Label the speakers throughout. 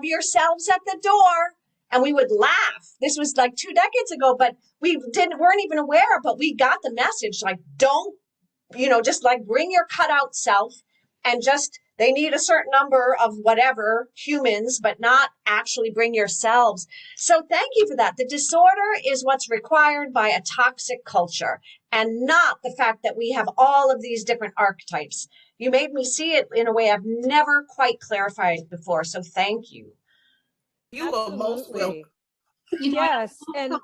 Speaker 1: yourselves at the door. And we would laugh. This was like 2 decades ago, but weren't even aware, but we got the message, like, don't, just like bring your cutout self, and just, they need a certain number of whatever humans, but not actually bring yourselves. So thank you for that. The disorder is what's required by a toxic culture, and not the fact that we have all of these different archetypes. You made me see it in a way I've never quite clarified before. So thank you.
Speaker 2: You are most welcome.
Speaker 3: Yes, and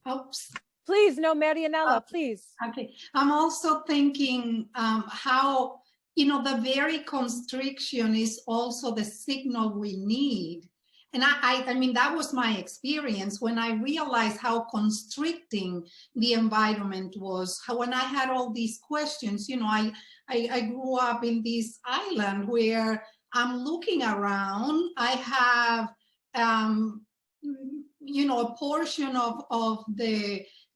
Speaker 4: oops.
Speaker 3: Please, no, Marianella, please.
Speaker 4: Okay, I'm also thinking how, the very constriction is also the signal we need. And I mean, that was my experience when I realized how constricting the environment was. When I had all these questions, I grew up in this island where I'm looking around. I have, a portion of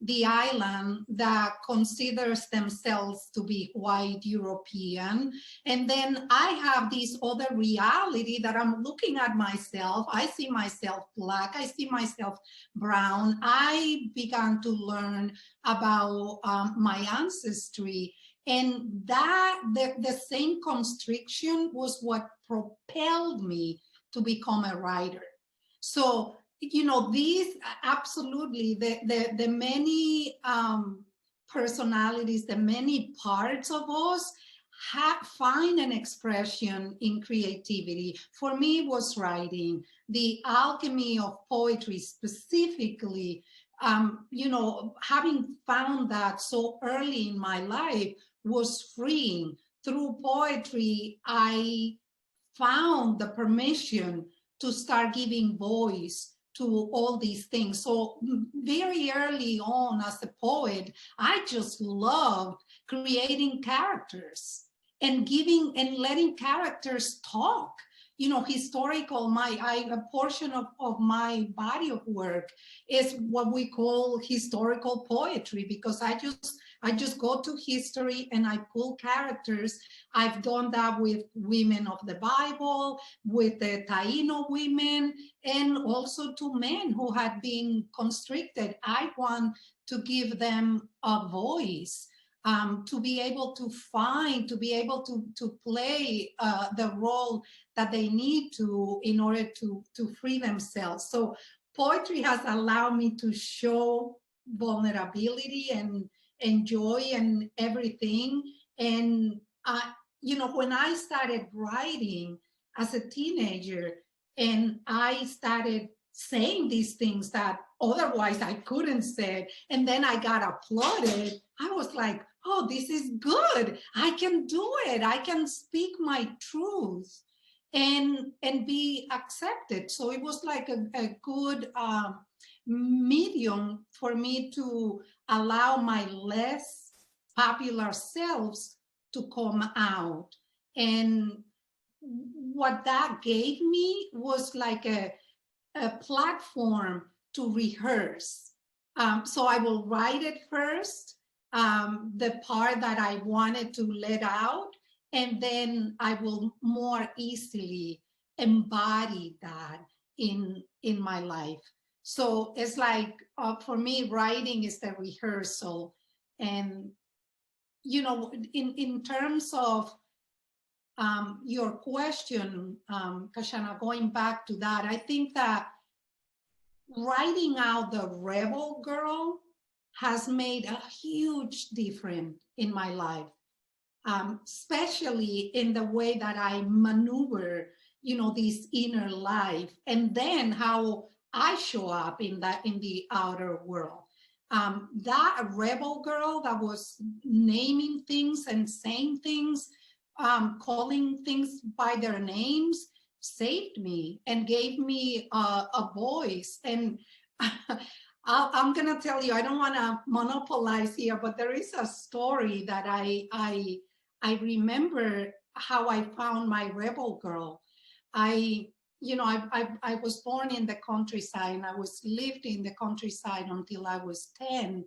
Speaker 4: the island that considers themselves to be white European. And then I have this other reality that I'm looking at myself. I see myself Black, I see myself brown. I began to learn about my ancestry. And that the same constriction was what propelled me to become a writer. So, these absolutely, the many personalities, the many parts of us find an expression in creativity. For me, it was writing. The alchemy of poetry specifically, having found that so early in my life was freeing. Through poetry, I found the permission to start giving voice to all these things. So very early on as a poet, I just loved creating characters and letting characters talk. Historical, a portion of my body of work is what we call historical poetry, because I just go to history and I pull characters. I've done that with women of the Bible, with the Taino women, and also to men who had been constricted. I want to give them a voice, to be able to play the role that they need to in order to free themselves. So poetry has allowed me to show vulnerability and joy and everything. And when I started writing as a teenager, and I started saying these things that otherwise I couldn't say, and then I got applauded, I was like, oh, this is good. I can do it. I can speak my truth and be accepted. So it was like a good medium for me to allow my less popular selves to come out. And what that gave me was like a platform to rehearse. So I will write it first, the part that I wanted to let out, and then I will more easily embody that in my life. So it's like, for me, writing is the rehearsal. And, in terms of your question, Kashana, going back to that, I think that writing out the rebel girl has made a huge difference in my life, especially in the way that I maneuver, this inner life, and then how I show up in the outer world. That rebel girl that was naming things and saying things, calling things by their names, saved me and gave me a voice. And I'm gonna tell you, I don't want to monopolize here, but there is a story that I remember how I found my rebel girl. I was born in the countryside, and I lived in the countryside until I was 10.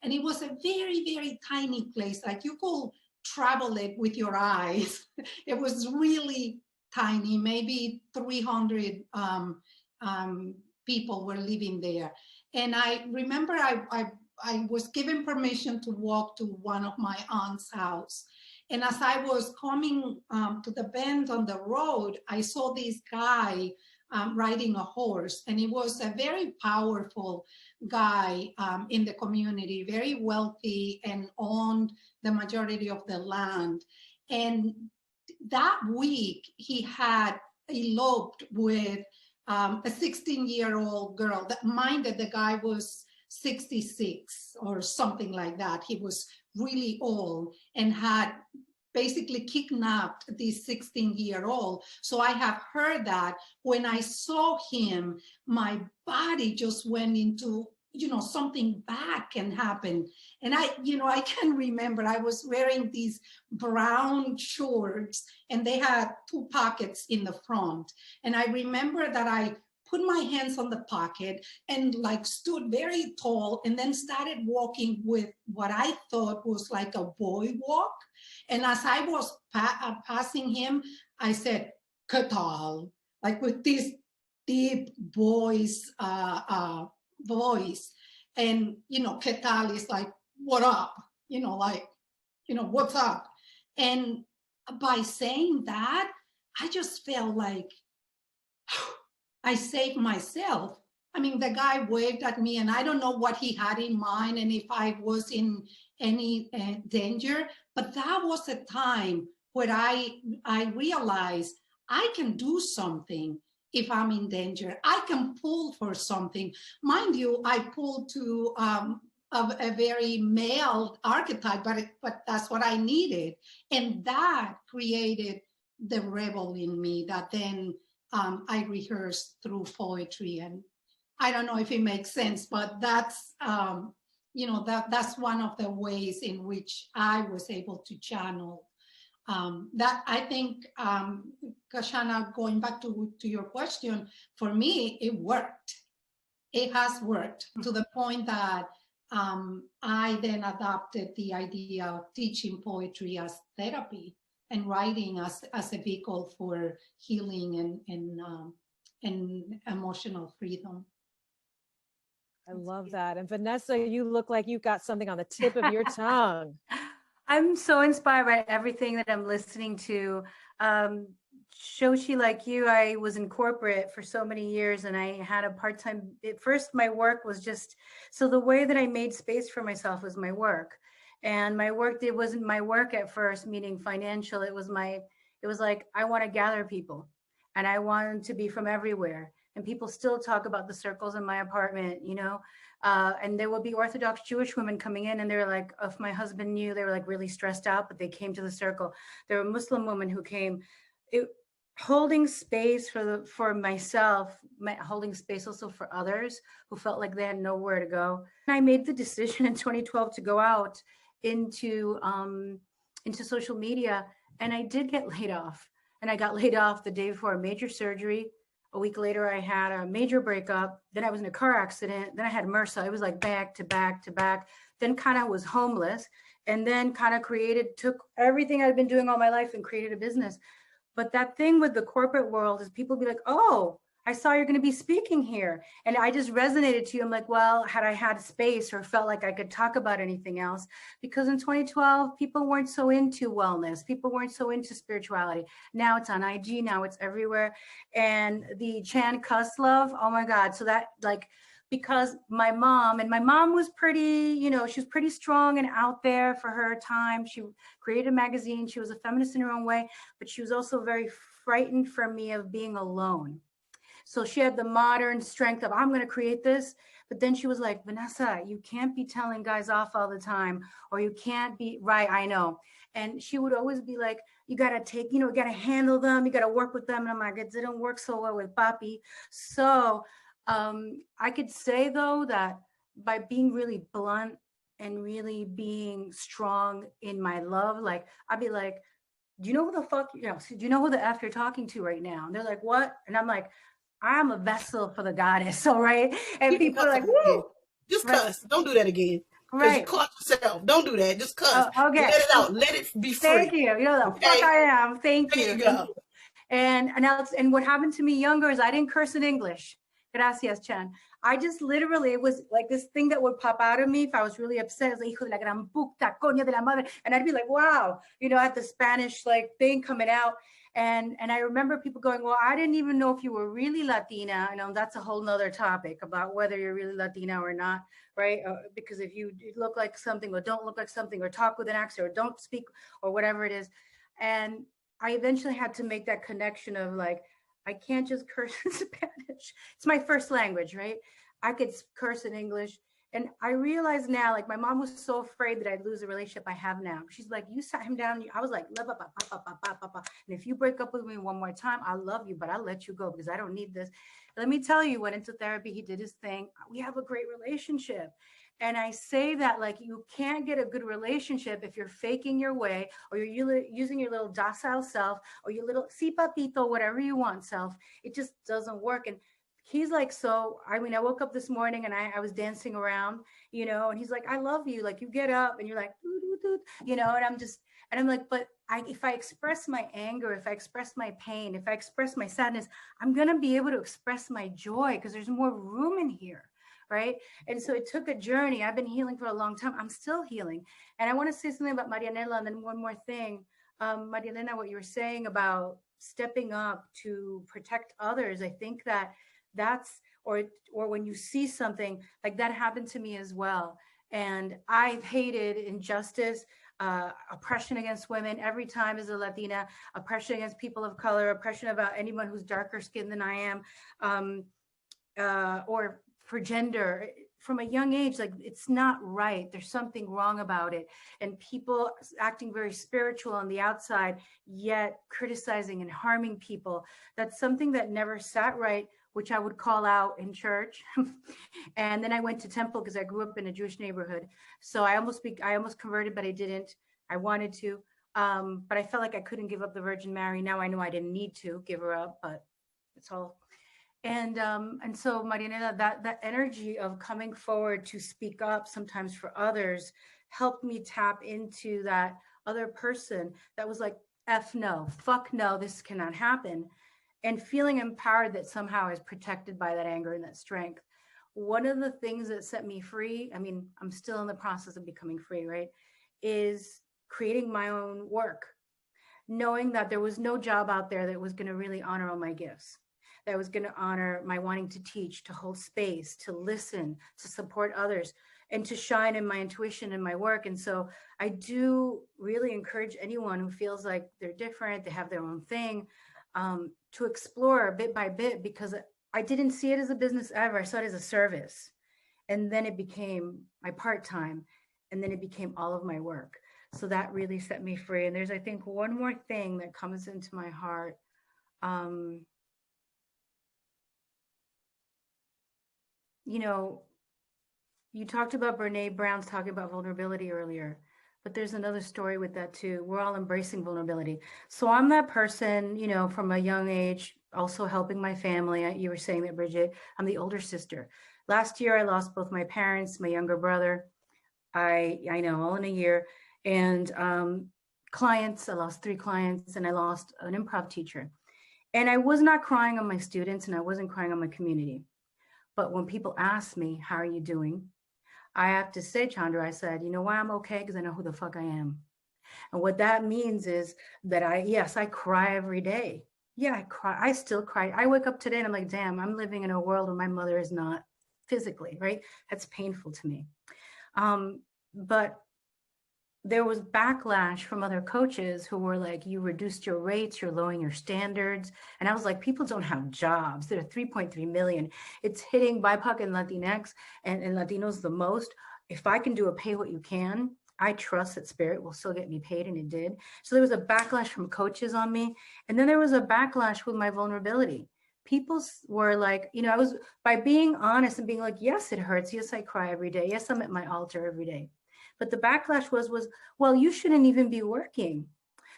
Speaker 4: And it was a very, very tiny place. Like, you could travel it with your eyes. It was really tiny, maybe 300 people were living there. And I remember I was given permission to walk to one of my aunt's house. And as I was coming to the bend on the road, I saw this guy riding a horse, and he was a very powerful guy in the community, very wealthy, and owned the majority of the land. And that week, he had eloped with a 16-year-old girl. That minded, the guy was 66 or something like that. He was really old and had basically kidnapped this 16-year-old. So I have heard that. When I saw him, my body just went into, something bad can happen. And I can remember I was wearing these brown shorts, and they had 2 pockets in the front. And I remember that I put my hands on the pocket and stood very tall, and then started walking with what I thought was like a boy walk. And as I was passing him, I said, "Katal," with this deep voice, and Katal is like, "What up?" What's up? And by saying that, I just felt like I saved myself. I mean, the guy waved at me, and I don't know what he had in mind and if I was in any danger, but that was a time where I realized I can do something if I'm in danger. I can pull for something. Mind you, I pulled to a very male archetype, but that's what I needed. And that created the rebel in me that then I rehearsed through poetry. And I don't know if it makes sense, but that's, that's one of the ways in which I was able to channel that. I think, Kashana, going back to your question, for me, it worked. It has worked to the point that I then adopted the idea of teaching poetry as therapy and writing as a vehicle for healing and emotional freedom.
Speaker 3: I love that. And Vanessa, you look like you got something on the tip of your tongue.
Speaker 2: I'm so inspired by everything that I'm listening to. Shoshi, like you, I was in corporate for so many years, and I had a part-time. At first, my work was just, so the way that I made space for myself was my work. And my work, it wasn't my work at first, meaning financial. It was like, I want to gather people, and I want them to be from everywhere. And people still talk about the circles in my apartment, and there will be Orthodox Jewish women coming in, and they're like, if my husband knew, they were like really stressed out, but they came to the circle. There were Muslim women who came. Holding space for myself, holding space also for others who felt like they had nowhere to go. And I made the decision in 2012 to go out into social media, and I did get laid off. And I got laid off the day before a major surgery. A week later, I had a major breakup. Then I was in a car accident. Then I had MRSA. It was like back to back to back. Then kind of was homeless, and then kind of took everything I'd been doing all my life and created a business. But that thing with the corporate world is people be like, "Oh, I saw you're going to be speaking here." And I just resonated to you. I'm like, well, had I had space or felt like I could talk about anything else? Because in 2012, people weren't so into wellness. People weren't so into spirituality. Now it's on IG. Now it's everywhere. And the Chan Cuss love, oh my God. So that because my mom was pretty, she was pretty strong and out there for her time. She created a magazine. She was a feminist in her own way, but she was also very frightened for me of being alone. So she had the modern strength of, I'm going to create this. But then she was like, Vanessa, you can't be telling guys off all the time, or you can't be right. I know. And she would always be like, you got to take, you got to handle them. You got to work with them. And I'm like, it didn't work so well with Papi. So I could say, though, that by being really blunt and really being strong in my love, I'd be like, do you know who the fuck, do you know who the F you're talking to right now? And they're like, what? And I'm like, I'm a vessel for the goddess, all right? And people are like, woo!
Speaker 5: Just cuss. Don't do that again. Because you caught yourself. Don't do that. Just cuss.
Speaker 3: Okay.
Speaker 5: Let it out. Let it be free.
Speaker 3: Thank you. You know the fuck I am. Thank you.
Speaker 5: There you go.
Speaker 2: And what happened to me younger is I didn't curse in English. Gracias, Chan. I just literally, it was like this thing that would pop out of me if I was really upset. It was like, hijo de la gran puta, coño de la madre. And I'd be like, wow, you know, at the Spanish like thing coming out. And I remember people going, well, I didn't even know if you were really Latina. I know that's a whole nother topic about whether you're really Latina or not, right? Because if you look like something or don't look like something or talk with an accent or don't speak or whatever it is. And I eventually had to make that connection of like, I can't just curse in Spanish. It's my first language, right? I could curse in English. And I realize now, like my mom was so afraid that I'd lose the relationship I have now. She's like, you sat him down. I was like, and if you break up with me one more time, I love you, but I'll let you go because I don't need this. Let me tell you, went into therapy. He did his thing. We have a great relationship. And I say that like you can't get a good relationship if you're faking your way or you're using your little docile self or your little si papito, whatever you want self. It just doesn't work. And he's like, so, I mean, I woke up this morning and I was dancing around, you know, and he's like, I love you. Like you get up and you're like, doo, doo, doo, you know, and I'm like, but if I express my anger, if I express my pain, if I express my sadness, I'm going to be able to express my joy because there's more room in here. Right. And so it took a journey. I've been healing for a long time. I'm still healing. And I want to say something about Marianela and then one more thing. Marianela, what you were saying about stepping up to protect others. I think that's, or when you see something like that happened to me as well. And I've hated injustice, oppression against women every time as a Latina, oppression against people of color, oppression about anyone who's darker skinned than I am, or for gender from a young age. Like it's not right. There's something wrong about it. And people acting very spiritual on the outside, yet criticizing and harming people. That's something that never sat right, which I would call out in church. And then I went to temple because I grew up in a Jewish neighborhood. So I almost converted, but I didn't. I wanted to, but I felt like I couldn't give up the Virgin Mary. Now I know I didn't need to give her up, but it's all. And so Marianela, that energy of coming forward to speak up sometimes for others helped me tap into that other person that was like, F no, fuck no, this cannot happen. And feeling empowered that somehow I was protected by that anger and that strength. One of the things that set me free, I mean, I'm still in the process of becoming free, right? Is creating my own work, knowing that there was no job out there that was going to really honor all my gifts, that was going to honor my wanting to teach, to hold space, to listen, to support others, and to shine in my intuition and my work. And so I do really encourage anyone who feels like they're different, they have their own thing, to explore bit by bit, because I didn't see it as a business ever. I saw it as a service. And then it became my part-time, and then it became all of my work. So that really set me free. And there's, I think, one more thing that comes into my heart. You know, you talked about Brene Brown's talking about vulnerability earlier, but there's another story with that too. We're all embracing vulnerability. So I'm that person, you know, from a young age, also helping my family. You were saying that, Bridget, I'm the older sister. Last year, I lost both my parents, my younger brother. I know, all in a year. And clients, I lost 3 clients, and I lost an improv teacher. And I was not crying on my students, and I wasn't crying on my community. But when people ask me, how are you doing? I have to say, Chandra, I said, you know why I'm okay? Because I know who the fuck I am. And what that means is that I cry every day. Yeah, I cry. I still cry. I wake up today and I'm like, damn, I'm living in a world where my mother is not physically, right? That's painful to me. But there was backlash from other coaches who were like, you reduced your rates, you're lowering your standards. And I was like, people don't have jobs. There are 3.3 million. It's hitting BIPOC and Latinx and Latinos the most. If I can do a pay what you can, I trust that Spirit will still get me paid, and it did. So there was a backlash from coaches on me. And then there was a backlash with my vulnerability. People were like, you know, I was, by being honest and being like, yes, it hurts. Yes, I cry every day. Yes, I'm at my altar every day. But the backlash was, well, you shouldn't even be working.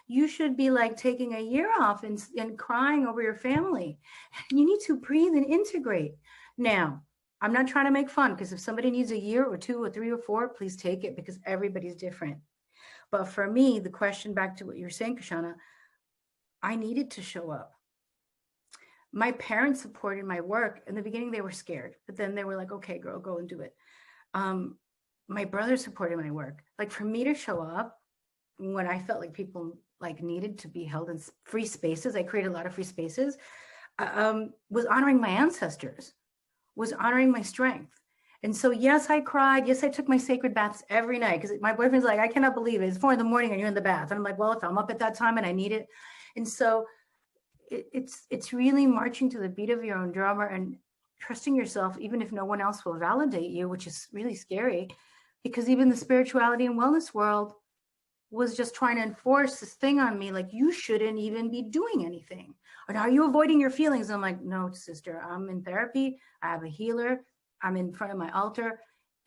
Speaker 2: You should be like taking a year off and crying over your family. You need to breathe and integrate. Now, I'm not trying to make fun, because if somebody needs a year or 2 or 3 or 4, please take it, because everybody's different. But for me, the question back to what you're saying, Kashana, I needed to show up. My parents supported my work. In the beginning, they were scared, but then they were like, okay, girl, go and do it. My brother supported my work. Like for me to show up when I felt like people like needed to be held in free spaces, I created a lot of free spaces, was honoring my ancestors, was honoring my strength. And so, yes, I cried. Yes, I took my sacred baths every night because my boyfriend's like, I cannot believe it. It's 4 a.m. and you're in the bath. And I'm like, well, if I'm up at that time and I need it. And so it's really marching to the beat of your own drummer and trusting yourself, even if no one else will validate you, which is really scary, because even the spirituality and wellness world was just trying to enforce this thing on me, like you shouldn't even be doing anything. Or are you avoiding your feelings? I'm like, no, sister, I'm in therapy. I have a healer. I'm in front of my altar,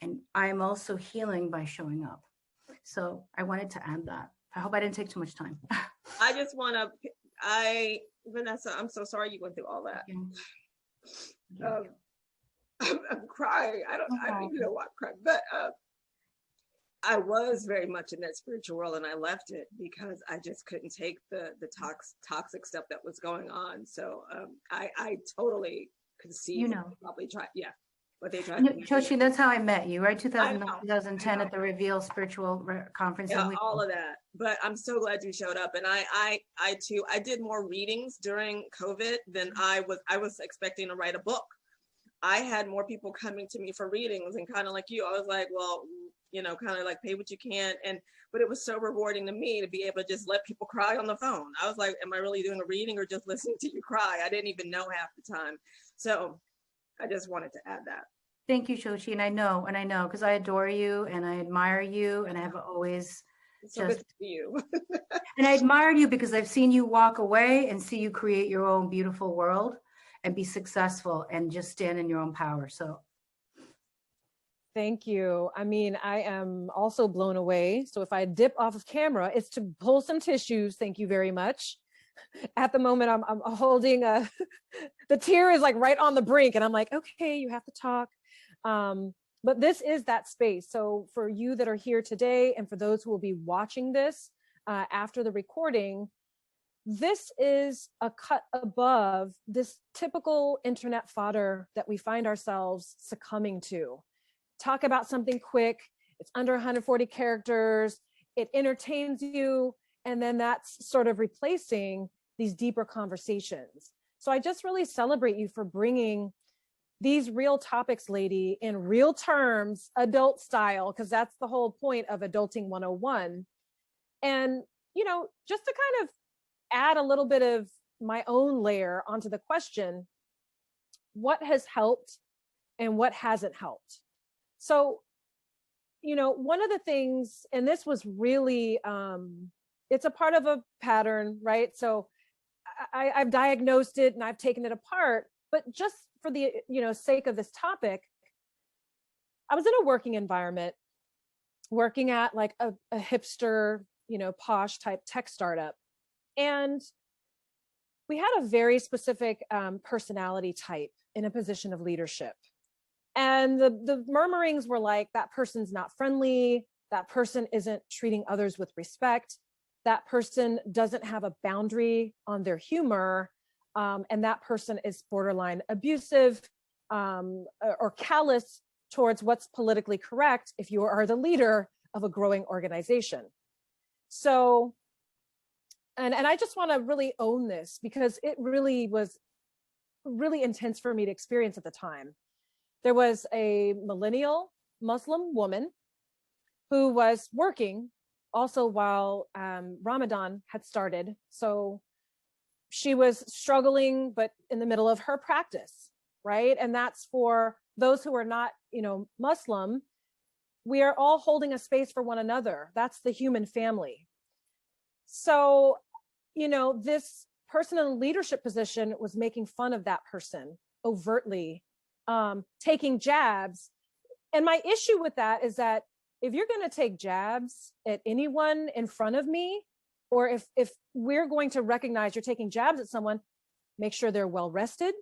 Speaker 2: and I'm also healing by showing up. So I wanted to add that. I hope I didn't take too much time.
Speaker 6: I just want to, Vanessa, I'm so sorry you went through all that. I'm crying. I don't even know why I'm crying, but I was very much in that spiritual world, and I left it because I just couldn't take the toxic stuff that was going on. So I totally could see, probably try, yeah. What they tried.
Speaker 2: Joshi, that's how I met you, right? 2010 at the Reveal Spiritual Conference.
Speaker 6: Yeah, all of that. But I'm so glad you showed up. And I too, I did more readings during COVID than I was expecting to write a book. I had more people coming to me for readings, and kind of like you, I was like, well, kind of like pay what you can. But it was so rewarding to me to be able to just let people cry on the phone. I was like, am I really doing a reading or just listening to you cry? I didn't even know half the time. So I just wanted to add that.
Speaker 2: Thank you, Shoshi. And I know, because I adore you and I admire you, and I have always
Speaker 6: so good to see you.
Speaker 2: And I admire you because I've seen you walk away and see you create your own beautiful world and be successful and just stand in your own power. So
Speaker 3: thank you. I mean, I am also blown away. So if I dip off of camera, it's to pull some tissues. Thank you very much. At the moment, I'm holding the tear is like right on the brink, and I'm like, okay, you have to talk. But this is that space. So for you that are here today, and for those who will be watching this after the recording, this is a cut above this typical internet fodder that we find ourselves succumbing to. Talk about something quick. It's under 140 characters. It entertains you. And then that's sort of replacing these deeper conversations. So I just really celebrate you for bringing these real topics, lady, in real terms, adult style, because that's the whole point of Adulting 101. And, just to kind of add a little bit of my own layer onto the question, what has helped and what hasn't helped? So, one of the things, and this was really, it's a part of a pattern, right? So I've diagnosed it and I've taken it apart, but just for the sake of this topic, I was in a working environment, working at like a hipster, posh type tech startup. And we had a very specific personality type in a position of leadership. And the murmurings were like, that person's not friendly, that person isn't treating others with respect, that person doesn't have a boundary on their humor, and that person is borderline abusive or callous towards what's politically correct if you are the leader of a growing organization. So, and I just want to really own this because it really was really intense for me to experience at the time. There was a millennial Muslim woman who was working also while Ramadan had started. So she was struggling, but in the middle of her practice, right? And that's for those who are not, Muslim. We are all holding a space for one another. That's the human family. So, this person in a leadership position was making fun of that person overtly, taking jabs. And my issue with that is that if you're going to take jabs at anyone in front of me, or if we're going to recognize you're taking jabs at someone, make sure they're well rested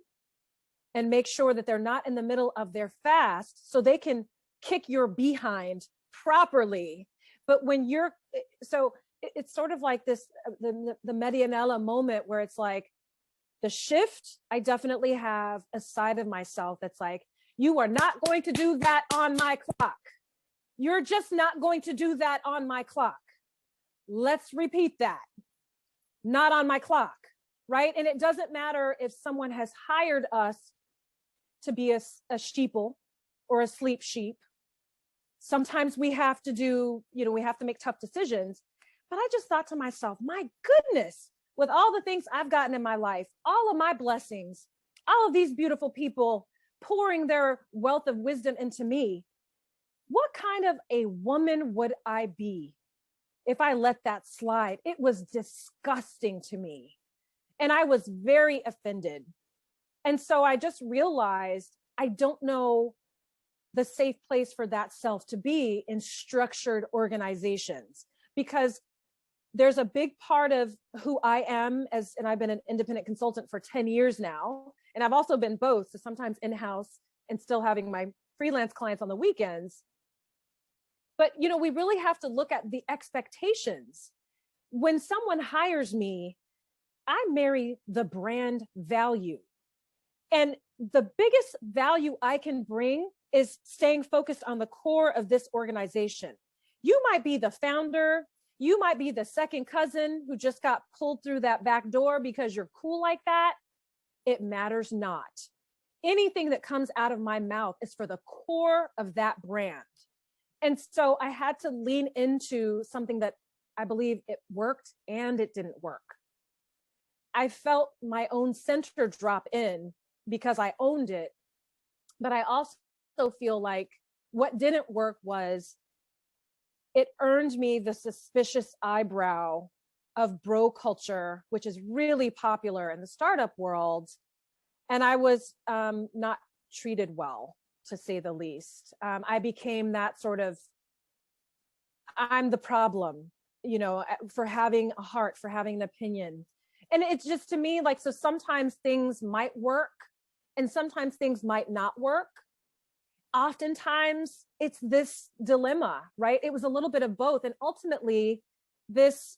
Speaker 3: and make sure that they're not in the middle of their fast so they can kick your behind properly. But when so it's sort of like this, the Medianella moment where it's like, The shift, I definitely have a side of myself that's like, you are not going to do that on my clock. You're just not going to do that on my clock. Let's repeat that. Not on my clock, right? And it doesn't matter if someone has hired us to be a sheeple or a sleep sheep. Sometimes we have to do, we have to make tough decisions. But I just thought to myself, my goodness, with all the things I've gotten in my life, all of my blessings, all of these beautiful people pouring their wealth of wisdom into me, what kind of a woman would I be if I let that slide? It was disgusting to me. And I was very offended. And so I just realized I don't know the safe place for that self to be in structured organizations, because there's a big part of who I am and I've been an independent consultant for 10 years now. And I've also been both. So sometimes in-house and still having my freelance clients on the weekends. But, we really have to look at the expectations. When someone hires me, I marry the brand value. And the biggest value I can bring is staying focused on the core of this organization. You might be the founder. You might be the second cousin who just got pulled through that back door because you're cool like that. It matters not. Anything that comes out of my mouth is for the core of that brand. And so I had to lean into something that I believe it worked and it didn't work. I felt my own center drop in because I owned it. But I also feel like what didn't work was it earned me the suspicious eyebrow of bro culture, which is really popular in the startup world. And I was not treated well, to say the least. I became that sort of, I'm the problem, for having a heart, for having an opinion. And it's just, to me, like, so sometimes things might work and sometimes things might not work. Oftentimes it's this dilemma, right? It was a little bit of both. And ultimately this,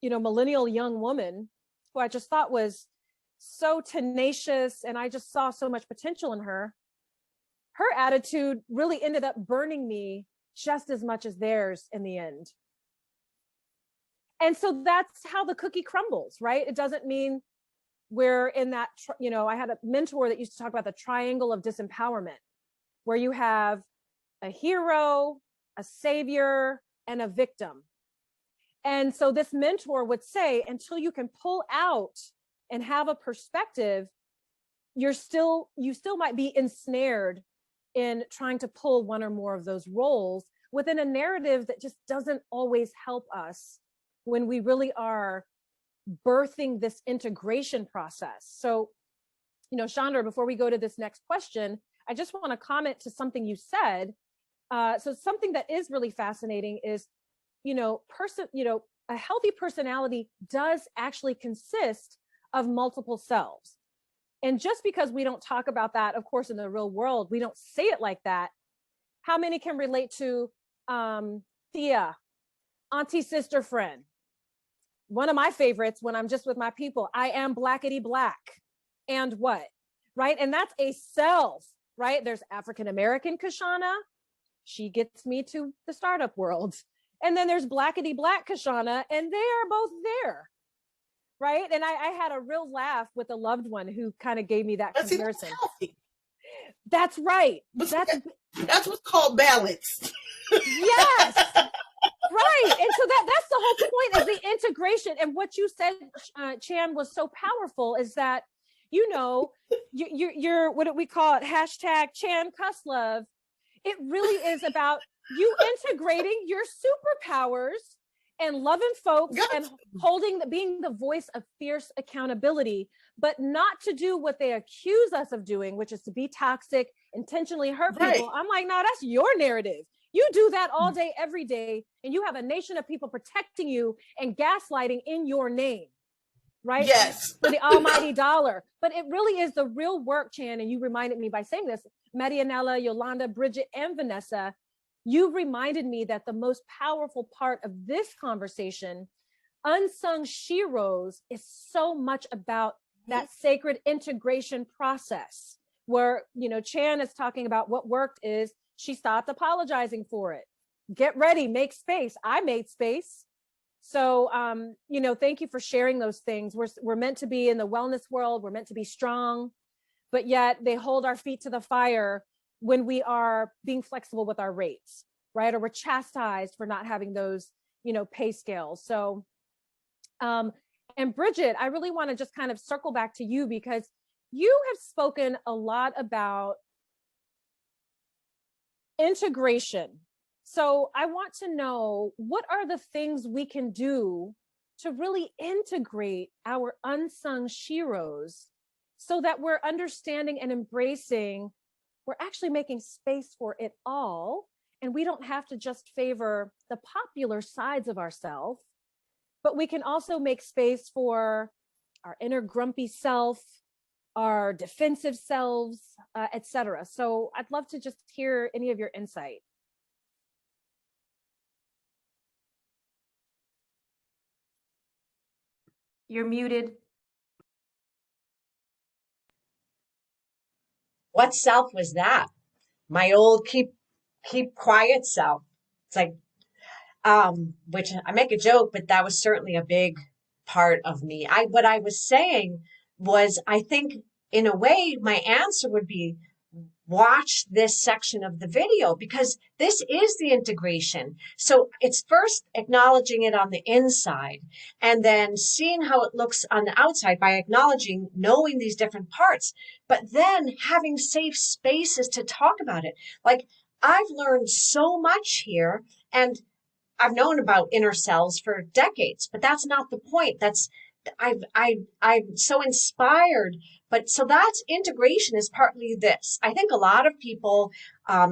Speaker 3: millennial young woman who I just thought was so tenacious and I just saw so much potential in her attitude really ended up burning me just as much as theirs in the end. And so that's how the cookie crumbles, right? It doesn't mean we're in that, I had a mentor that used to talk about the triangle of disempowerment, where you have a hero, a savior, and a victim. And so this mentor would say, until you can pull out and have a perspective, you still might be ensnared in trying to pull one or more of those roles within a narrative that just doesn't always help us when we really are birthing this integration process. So, Chandra, before we go to this next question, I just want to comment to something you said. So something that is really fascinating is, a healthy personality does actually consist of multiple selves. And just because we don't talk about that, of course, in the real world, we don't say it like that. How many can relate to Thea, auntie, sister, friend? One of my favorites when I'm just with my people, I am blackety black. And what? Right? And that's a self, right? There's African-American Kashana. She gets me to the startup world. And then there's blackety black Kashana, and they are both there. Right? And I had a real laugh with a loved one who kind of gave me that comparison. That's right.
Speaker 5: That's what's called balance.
Speaker 3: Yes. Right. And so that's the whole point, is the integration. And what you said, Chan, was so powerful, is that, you're what do we call it? # Chan Cuslove. It really is about you integrating your superpowers and loving folks and being the voice of fierce accountability, but not to do what they accuse us of doing, which is to be toxic, intentionally hurt people. I'm like, no, that's your narrative. You do that all day, every day, and you have a nation of people protecting you and gaslighting in your name, right?
Speaker 5: Yes.
Speaker 3: For the almighty dollar. But it really is the real work, Chan, and you reminded me by saying this, Marianella, Yolanda, Bridget, and Vanessa, you reminded me that the most powerful part of this conversation, Unsung SheRoes, is so much about that sacred integration process where, you know, Chan is talking about what worked is she stopped apologizing for it. Get ready, make space. I made space. So, you know, thank you for sharing those things. We're meant to be in the wellness world. We're meant to be strong, but yet they hold our feet to the fire when we are being flexible with our rates, right? Or we're chastised for not having those, you know, pay scales. So, and Bridget, I really want to just kind of circle back to you because you have spoken a lot about integration. So I want to know, what are the things we can do to really integrate our unsung SHEroes so that we're understanding and embracing, we're actually making space for it all. And we don't have to just favor the popular sides of ourselves, but we can also make space for our inner grumpy self, our defensive selves, etc. So I'd love to just hear any of your insight.
Speaker 2: You're muted.
Speaker 1: What self was that? My old keep quiet self. It's like, which I make a joke, but that was certainly a big part of me. What I was saying was, I think in a way, my answer would be, watch this section of the video, because this is the integration. So it's first acknowledging it on the inside and then seeing how it looks on the outside by acknowledging, knowing these different parts, but then having safe spaces to talk about it. Like, I've learned so much here, and I've known about inner selves for decades, but that's not the point. I'm so inspired. But so that's integration is partly this. I think a lot of people, they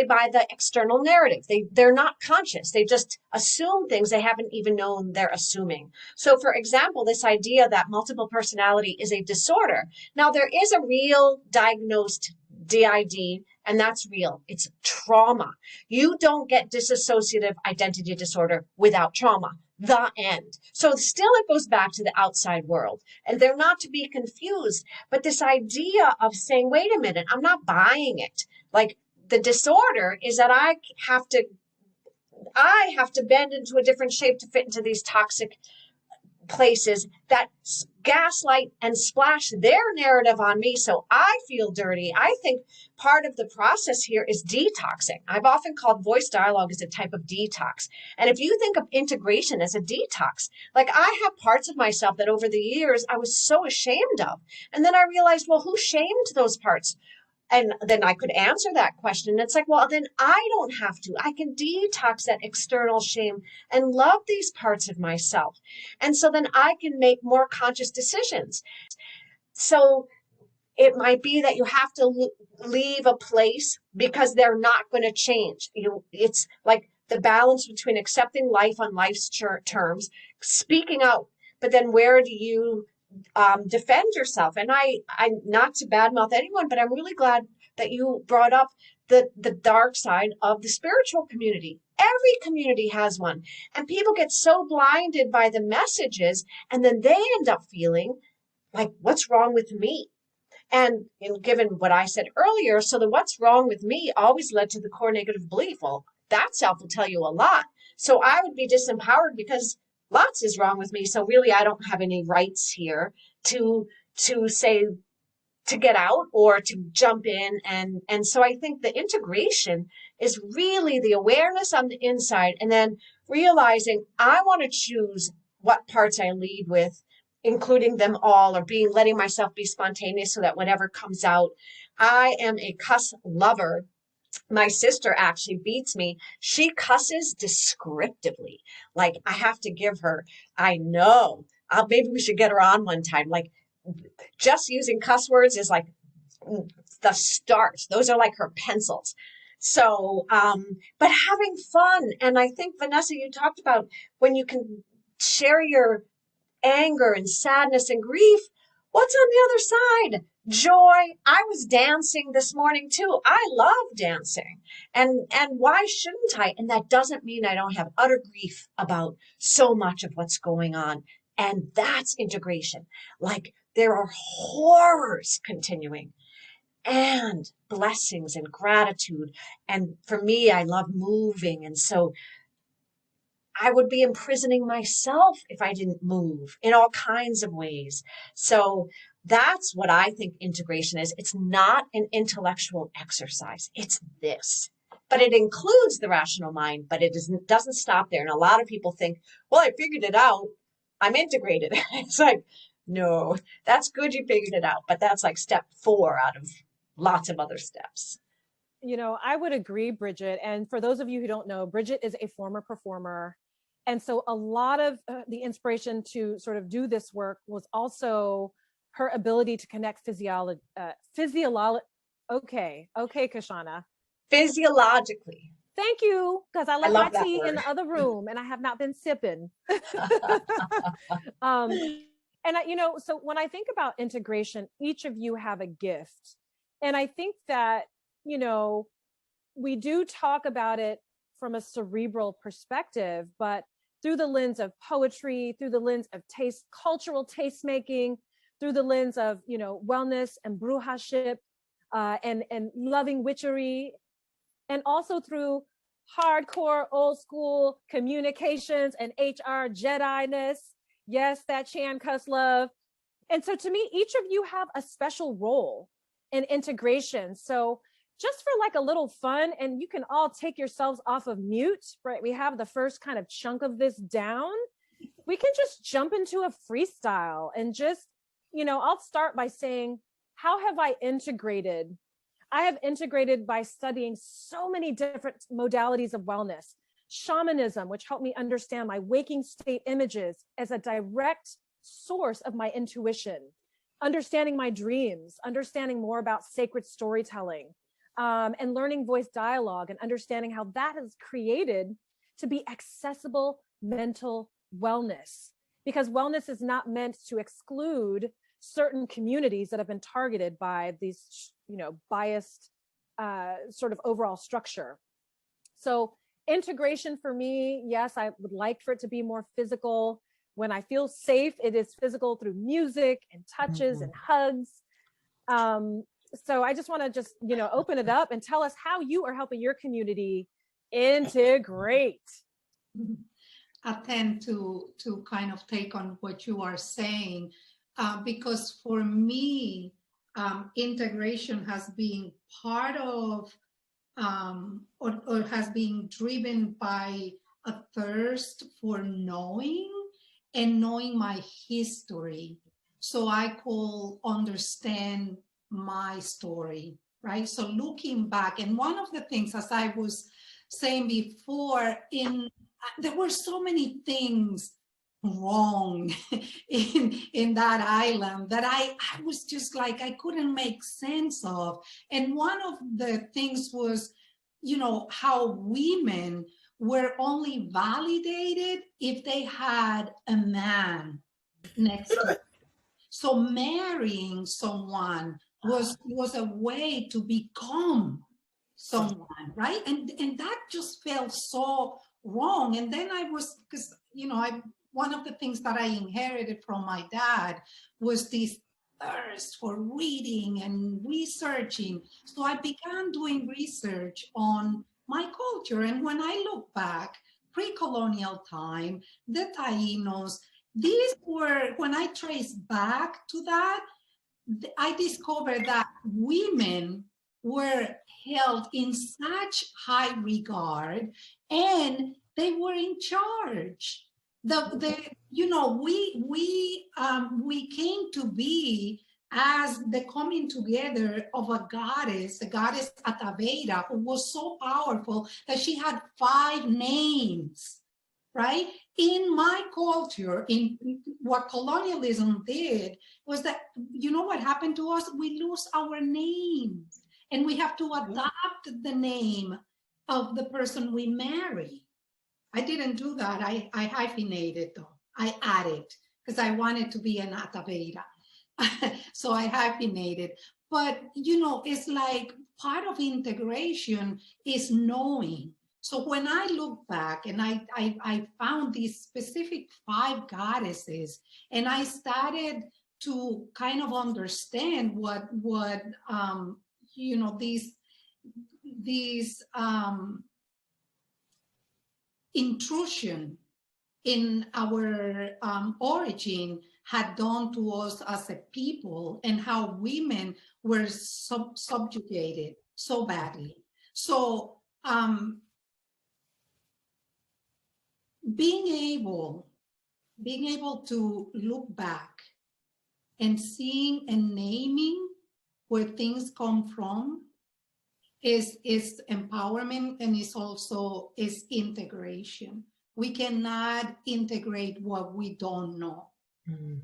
Speaker 1: buy the external narrative. They're not conscious. They just assume things they haven't even known they're assuming. So for example, this idea that multiple personality is a disorder. Now there is a real diagnosed DID, and that's real. It's trauma. You don't get dissociative identity disorder without trauma. The end. So still it goes back to the outside world, and they're not to be confused. But this idea of saying, wait a minute, I'm not buying it. Like, the disorder is that I have to bend into a different shape to fit into these toxic places that gaslight and splash their narrative on me, so I feel dirty. I think part of the process here is detoxing. I've often called voice dialogue as a type of detox. And if you think of integration as a detox, like, I have parts of myself that over the years I was so ashamed of. And then I realized, well, who shamed those parts? And then I could answer that question. It's like, well, then I don't have to. I can detox that external shame and love these parts of myself. And so then I can make more conscious decisions. So it might be that you have to leave a place because they're not going to change. It's like the balance between accepting life on life's terms, speaking out, but then where do you defend yourself? And I'm not to badmouth anyone, but I'm really glad that you brought up the dark side of the spiritual community. Every community has one, and people get so blinded by the messages, and then they end up feeling like, what's wrong with me? And given what I said earlier, so the what's wrong with me always led to the core negative belief. Well, that self will tell you a lot. So I would be disempowered because lots is wrong with me. So really, I don't have any rights here to say, to get out or to jump in. And so I think the integration is really the awareness on the inside, and then realizing I want to choose what parts I lead with, including them all, or letting myself be spontaneous so that whatever comes out. I am a cuss lover. My sister actually beats me. She cusses descriptively. Like, I have to give her, I know, maybe we should get her on one time. Like, just using cuss words is like the start. Those are like her pencils. So, but having fun. And I think, Vanessa, you talked about when you can share your anger and sadness and grief. What's on the other side? Joy. I was dancing this morning too. I love dancing. And why shouldn't I? And that doesn't mean I don't have utter grief about so much of what's going on. And that's integration. Like there are horrors continuing and blessings and gratitude. And for me, I love moving. And so I would be imprisoning myself if I didn't move in all kinds of ways. So that's what I think integration is. It's not an intellectual exercise. It's this. But it includes the rational mind, but it doesn't stop there. And a lot of people think, well, I figured it out. I'm integrated. It's like, no, that's good you figured it out. But that's like step 4 out of lots of other steps.
Speaker 3: You know, I would agree, Bridget. And for those of you who don't know, Bridget is a former performer. And so a lot of the inspiration to sort of do this work was also her ability to connect physiology. Okay, Kashana.
Speaker 1: Physiologically.
Speaker 3: Thank you, because I left
Speaker 1: love
Speaker 3: my
Speaker 1: that
Speaker 3: tea
Speaker 1: word.
Speaker 3: in the other room and I have not been sipping. And you know, so when I think about integration, each of you have a gift. And I think that, you know, we do talk about it from a cerebral perspective, but through the lens of poetry, through the lens of taste, cultural tastemaking, through the lens of, you know, wellness and bruhaship, and loving witchery, and also through hardcore old school communications and HR Jedi-ness. Yes, that Chan cuss love. And so to me, each of you have a special role in integration. So just for like a little fun, and you can all take yourselves off of mute, right? We have the first kind of chunk of this down. We can just jump into a freestyle and just, you know, I'll start by saying, how have I integrated? I have integrated by studying so many different modalities of wellness. Shamanism, which helped me understand my waking state images as a direct source of my intuition, understanding my dreams, understanding more about sacred storytelling, and learning voice dialogue and understanding how that is created to be accessible mental wellness, because wellness is not meant to exclude certain communities that have been targeted by these, you know, biased sort of overall structure. So integration for me, yes, I would like for it to be more physical. When I feel safe, it is physical through music and touches and hugs. So I just want to just, you know, open it up and tell us how you are helping your community integrate.
Speaker 4: I tend to kind of take on what you are saying, because for me, integration has been part of, or has been driven by a thirst for knowing and knowing my history. So I could understand my story, right? So looking back, and one of the things, as I was saying before, there were so many things wrong in that island that I was just like, I couldn't make sense of. And one of the things was, you know, how women were only validated if they had a man next to them. So marrying someone was a way to become someone, right? And that just felt so wrong. And then I was, because, you know, one of the things that I inherited from my dad was this thirst for reading and researching. So I began doing research on my culture. And when I look back, pre-colonial time, the Taínos, these were, when I trace back to that, I discovered that women were held in such high regard and they were in charge. You know, we came to be as the coming together of a goddess Ataveira, who was so powerful that she had 5 names, right? In my culture, in what colonialism did was that, you know what happened to us? We lose our names and we have to adopt the name of the person we marry. I didn't do that. I hyphenated though. I added because I wanted to be an Ataveira. So I hyphenated. But, you know, it's like part of integration is knowing. So when I look back and I found these specific 5 goddesses, and I started to kind of understand what you know, these intrusion in our origin had done to us as a people, and how women were subjugated so badly. So being able to look back and seeing and naming where things come from is empowerment, and is integration. We cannot integrate what we don't know.
Speaker 5: Mm-hmm.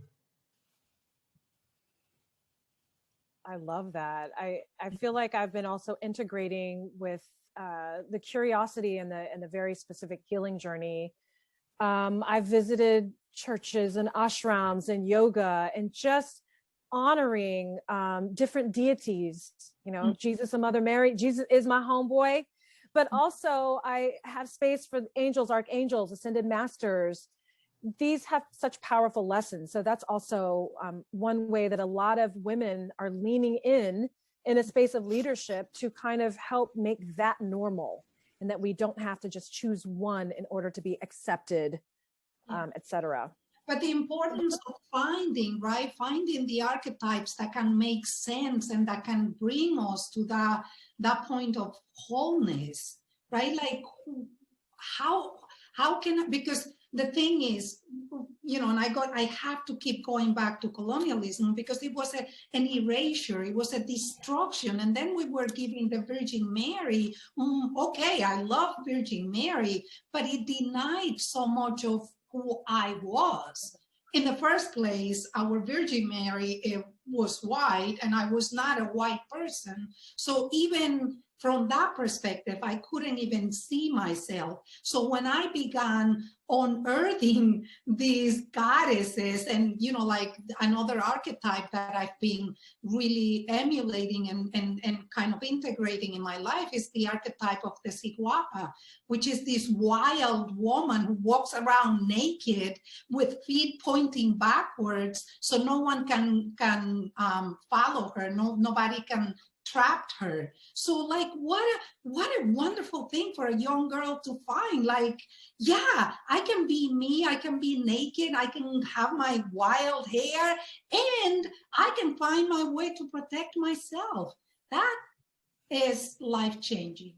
Speaker 3: I love that. I feel like I've been also integrating with the curiosity and the very specific healing journey. I've visited churches and ashrams and yoga, and just honoring different deities, you know, Jesus and Mother Mary. Jesus is my homeboy, but also I have space for angels, archangels, ascended masters. These have such powerful lessons. So that's also one way that a lot of women are leaning in a space of leadership to kind of help make that normal, and that we don't have to just choose one in order to be accepted, etc.
Speaker 4: But the importance of finding the archetypes that can make sense and that can bring us to that point of wholeness, right? Like how can, because the thing is, you know, and I have to keep going back to colonialism, because it was an erasure, it was a destruction. And then we were giving the Virgin Mary, okay, I love Virgin Mary, but it denied so much of who I was. In the first place, our Virgin Mary was white, and I was not a white person. So even from that perspective, I couldn't even see myself. So when I began unearthing these goddesses, and, you know, like another archetype that I've been really emulating and kind of integrating in my life is the archetype of the Siguapa, which is this wild woman who walks around naked with feet pointing backwards, so no one can follow her. Nobody can trap her. So like, what a wonderful thing for a young girl to find. Like, yeah, I can be me, I can be naked, I can have my wild hair, and I can find my way to protect myself. That is life-changing.